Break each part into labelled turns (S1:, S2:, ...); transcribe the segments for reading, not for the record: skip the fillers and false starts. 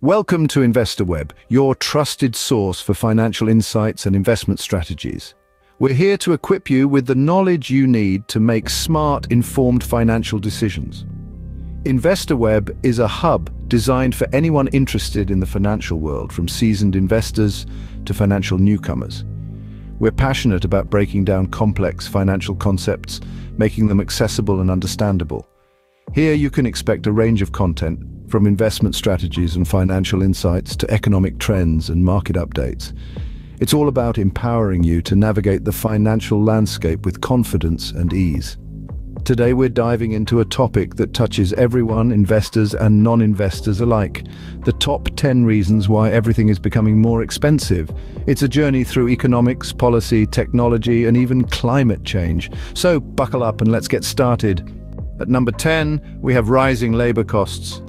S1: Welcome to InvestorWeb, your trusted source for financial insights and investment strategies. We're here to equip you with the knowledge you need to make smart, informed financial decisions. InvestorWeb is a hub designed for anyone interested in the financial world, from seasoned investors to financial newcomers. We're passionate about breaking down complex financial concepts, making them accessible and understandable. Here you can expect a range of content, from investment strategies and financial insights to economic trends and market updates. It's all about empowering you to navigate the financial landscape with confidence and ease. Today we're diving into a topic that touches everyone, investors and non-investors alike. The top 10 reasons why everything is becoming more expensive. It's a journey through economics, policy, technology, and even climate change. So buckle up and let's get started. At number 10, we have rising labor costs.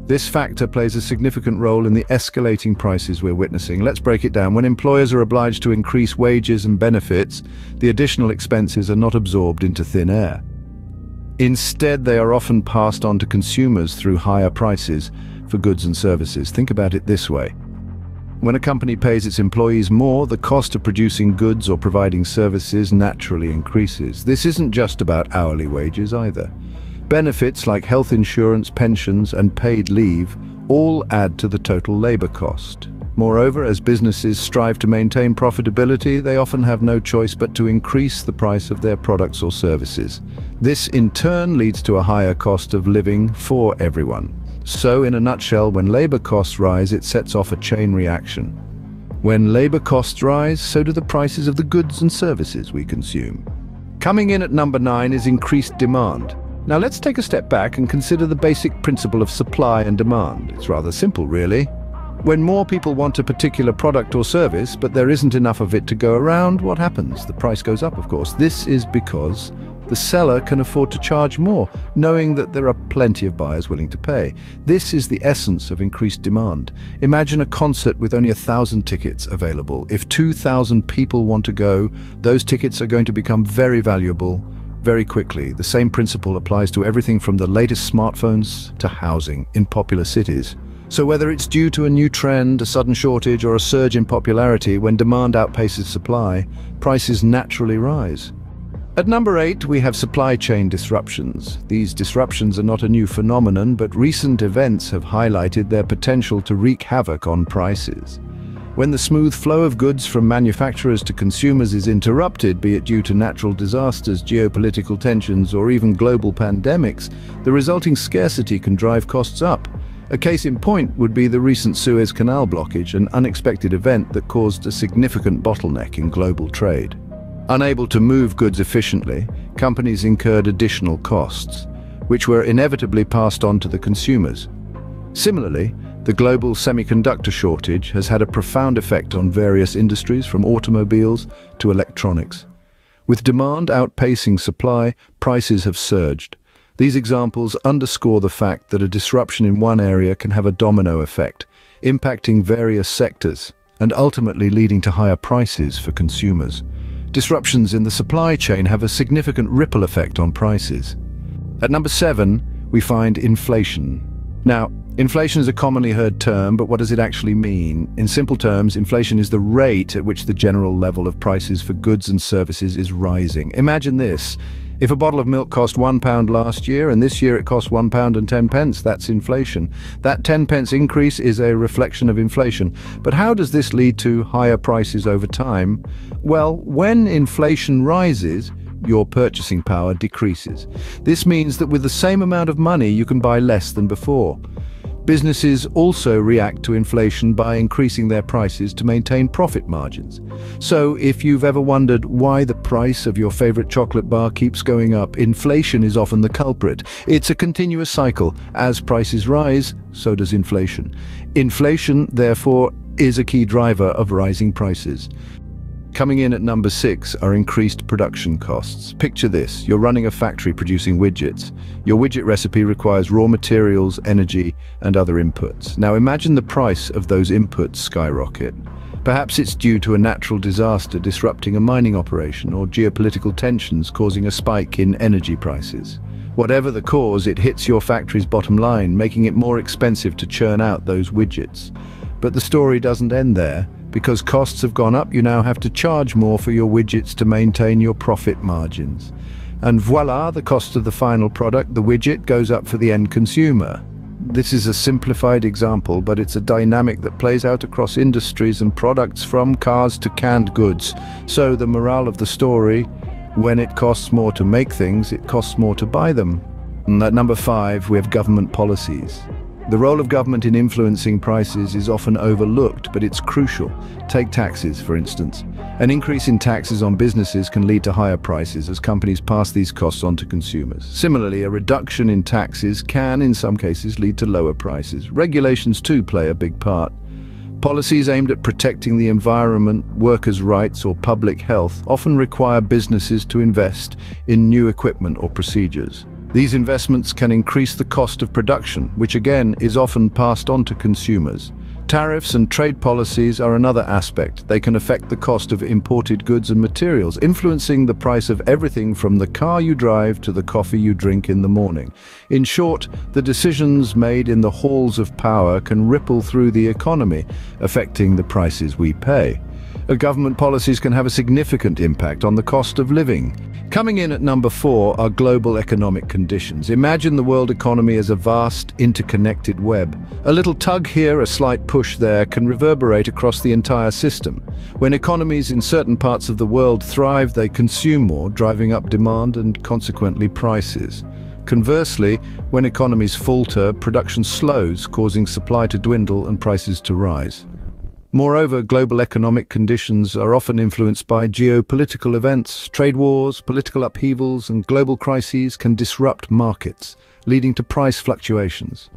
S1: This factor plays a significant role in the escalating prices we're witnessing. Let's break it down. When employers are obliged to increase wages and benefits, the additional expenses are not absorbed into thin air. Instead, they are often passed on to consumers through higher prices for goods and services. Think about it this way. When a company pays its employees more, the cost of producing goods or providing services naturally increases. This isn't just about hourly wages either. Benefits like health insurance, pensions, and paid leave all add to the total labor cost. Moreover, as businesses strive to maintain profitability, they often have no choice but to increase the price of their products or services. This in turn leads to a higher cost of living for everyone. So, in a nutshell, when labor costs rise, it sets off a chain reaction. When labor costs rise, so do the prices of the goods and services we consume. Coming in at number 9 is increased demand. Now let's take a step back and consider the basic principle of supply and demand. It's rather simple, really. When more people want a particular product or service, but there isn't enough of it to go around, what happens? The price goes up, of course. This is because the seller can afford to charge more, knowing that there are plenty of buyers willing to pay. This is the essence of increased demand. Imagine a concert with only 1,000 tickets available. If 2,000 people want to go, those tickets are going to become very valuable very quickly. The same principle applies to everything from the latest smartphones to housing in popular cities. So whether it's due to a new trend, a sudden shortage, or a surge in popularity, when demand outpaces supply, prices naturally rise. At number 8, we have supply chain disruptions. These disruptions are not a new phenomenon, but recent events have highlighted their potential to wreak havoc on prices. When the smooth flow of goods from manufacturers to consumers is interrupted, be it due to natural disasters, geopolitical tensions, or even global pandemics, the resulting scarcity can drive costs up. A case in point would be the recent Suez Canal blockage, an unexpected event that caused a significant bottleneck in global trade. Unable to move goods efficiently, companies incurred additional costs, which were inevitably passed on to the consumers. Similarly, the global semiconductor shortage has had a profound effect on various industries, from automobiles to electronics. With demand outpacing supply, prices have surged. These examples underscore the fact that a disruption in one area can have a domino effect, impacting various sectors and ultimately leading to higher prices for consumers. Disruptions in the supply chain have a significant ripple effect on prices. At number 7, we find inflation. Now, inflation is a commonly heard term, but what does it actually mean? In simple terms, inflation is the rate at which the general level of prices for goods and services is rising. Imagine this. If a bottle of milk cost £1 last year and this year it costs £1.10, that's inflation. That 10 pence increase is a reflection of inflation. But how does this lead to higher prices over time? Well, when inflation rises, your purchasing power decreases. This means that with the same amount of money, you can buy less than before. Businesses also react to inflation by increasing their prices to maintain profit margins. So if you've ever wondered why the price of your favorite chocolate bar keeps going up, inflation is often the culprit. It's a continuous cycle. As prices rise, so does inflation. Inflation, therefore, is a key driver of rising prices. Coming in at number 6 are increased production costs. Picture this, you're running a factory producing widgets. Your widget recipe requires raw materials, energy, and other inputs. Now imagine the price of those inputs skyrocket. Perhaps it's due to a natural disaster disrupting a mining operation, or geopolitical tensions causing a spike in energy prices. Whatever the cause, it hits your factory's bottom line, making it more expensive to churn out those widgets. But the story doesn't end there. Because costs have gone up, you now have to charge more for your widgets to maintain your profit margins. And voila, the cost of the final product, the widget, goes up for the end consumer. This is a simplified example, but it's a dynamic that plays out across industries and products from cars to canned goods. So the morale of the story, when it costs more to make things, it costs more to buy them. And at number 5, we have government policies. The role of government in influencing prices is often overlooked, but it's crucial. Take taxes, for instance. An increase in taxes on businesses can lead to higher prices as companies pass these costs on to consumers. Similarly, a reduction in taxes can, in some cases, lead to lower prices. Regulations, too, play a big part. Policies aimed at protecting the environment, workers' rights, or public health often require businesses to invest in new equipment or procedures. These investments can increase the cost of production, which again is often passed on to consumers. Tariffs and trade policies are another aspect. They can affect the cost of imported goods and materials, influencing the price of everything from the car you drive to the coffee you drink in the morning. In short, the decisions made in the halls of power can ripple through the economy, affecting the prices we pay. Government policies can have a significant impact on the cost of living. Coming in at number 4 are global economic conditions. Imagine the world economy as a vast, interconnected web. A little tug here, a slight push there, can reverberate across the entire system. When economies in certain parts of the world thrive, they consume more, driving up demand and consequently prices. Conversely, when economies falter, production slows, causing supply to dwindle and prices to rise. Moreover, global economic conditions are often influenced by geopolitical events. Trade wars, political upheavals, and global crises can disrupt markets, leading to price fluctuations.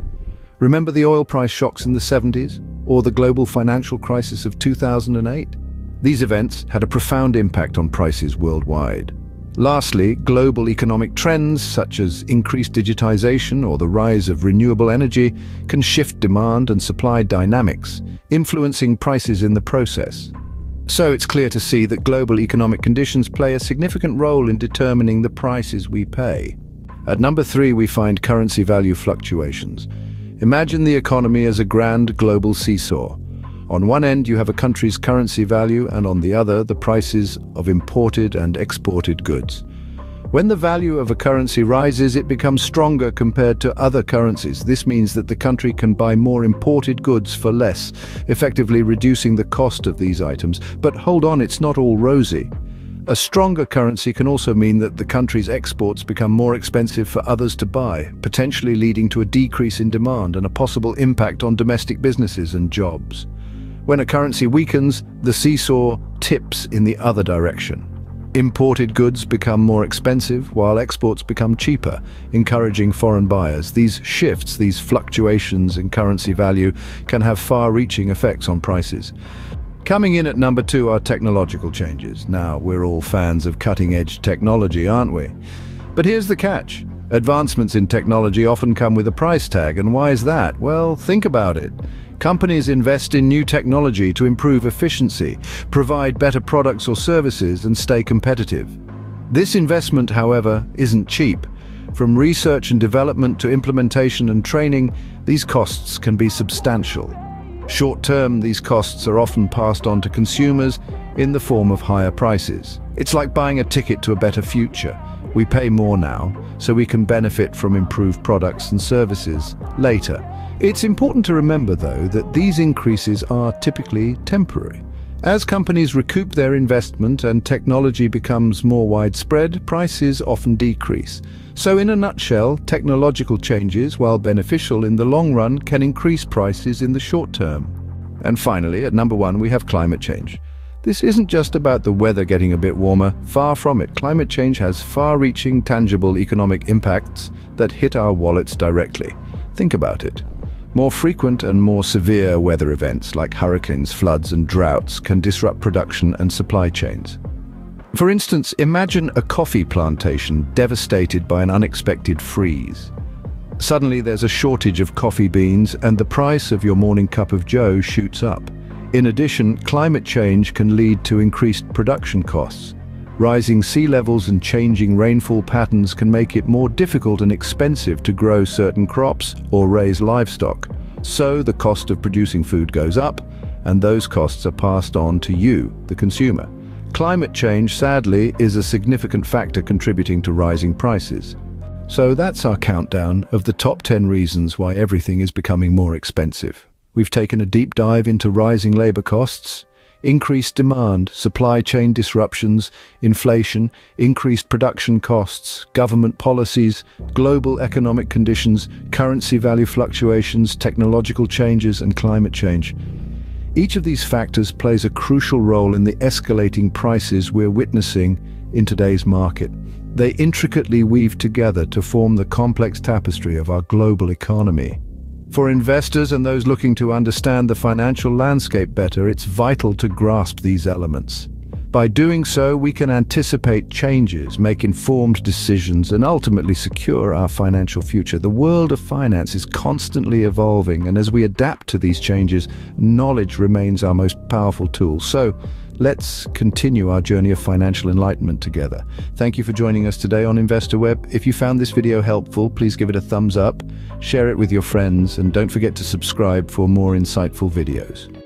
S1: Remember the oil price shocks in the 70s, or the global financial crisis of 2008? These events had a profound impact on prices worldwide. Lastly, global economic trends such as increased digitization or the rise of renewable energy can shift demand and supply dynamics, influencing prices in the process. So it's clear to see that global economic conditions play a significant role in determining the prices we pay. At number 3, we find currency value fluctuations. Imagine the economy as a grand global seesaw. On one end, you have a country's currency value, and on the other, the prices of imported and exported goods. When the value of a currency rises, it becomes stronger compared to other currencies. This means that the country can buy more imported goods for less, effectively reducing the cost of these items. But hold on, it's not all rosy. A stronger currency can also mean that the country's exports become more expensive for others to buy, potentially leading to a decrease in demand and a possible impact on domestic businesses and jobs. When a currency weakens, the seesaw tips in the other direction. Imported goods become more expensive, while exports become cheaper, encouraging foreign buyers. These shifts, these fluctuations in currency value, can have far-reaching effects on prices. Coming in at number 2 are technological changes. Now, we're all fans of cutting-edge technology, aren't we? But here's the catch. Advancements in technology often come with a price tag, and why is that? Well, think about it. Companies invest in new technology to improve efficiency, provide better products or services, and stay competitive. This investment, however, isn't cheap. From research and development to implementation and training, these costs can be substantial. Short-term, these costs are often passed on to consumers in the form of higher prices. It's like buying a ticket to a better future. We pay more now, so we can benefit from improved products and services later. It's important to remember, though, that these increases are typically temporary. As companies recoup their investment and technology becomes more widespread, prices often decrease. So in a nutshell, technological changes, while beneficial in the long run, can increase prices in the short term. And finally, at number 1, we have climate change. This isn't just about the weather getting a bit warmer. Far from it. Climate change has far-reaching, tangible economic impacts that hit our wallets directly. Think about it. More frequent and more severe weather events like hurricanes, floods, and droughts can disrupt production and supply chains. For instance, imagine a coffee plantation devastated by an unexpected freeze. Suddenly there's a shortage of coffee beans and the price of your morning cup of joe shoots up. In addition, climate change can lead to increased production costs. Rising sea levels and changing rainfall patterns can make it more difficult and expensive to grow certain crops or raise livestock. So the cost of producing food goes up, and those costs are passed on to you, the consumer. Climate change, sadly, is a significant factor contributing to rising prices. So that's our countdown of the top 10 reasons why everything is becoming more expensive. We've taken a deep dive into rising labor costs, increased demand, supply chain disruptions, inflation, increased production costs, government policies, global economic conditions, currency value fluctuations, technological changes, and climate change. Each of these factors plays a crucial role in the escalating prices we're witnessing in today's market. They intricately weave together to form the complex tapestry of our global economy. For investors and those looking to understand the financial landscape better, it's vital to grasp these elements. By doing so, we can anticipate changes, make informed decisions, and ultimately secure our financial future. The world of finance is constantly evolving, and as we adapt to these changes, knowledge remains our most powerful tool. So, let's continue our journey of financial enlightenment together. Thank you for joining us today on InvestorWeb. If you found this video helpful, please give it a thumbs up, share it with your friends, and don't forget to subscribe for more insightful videos.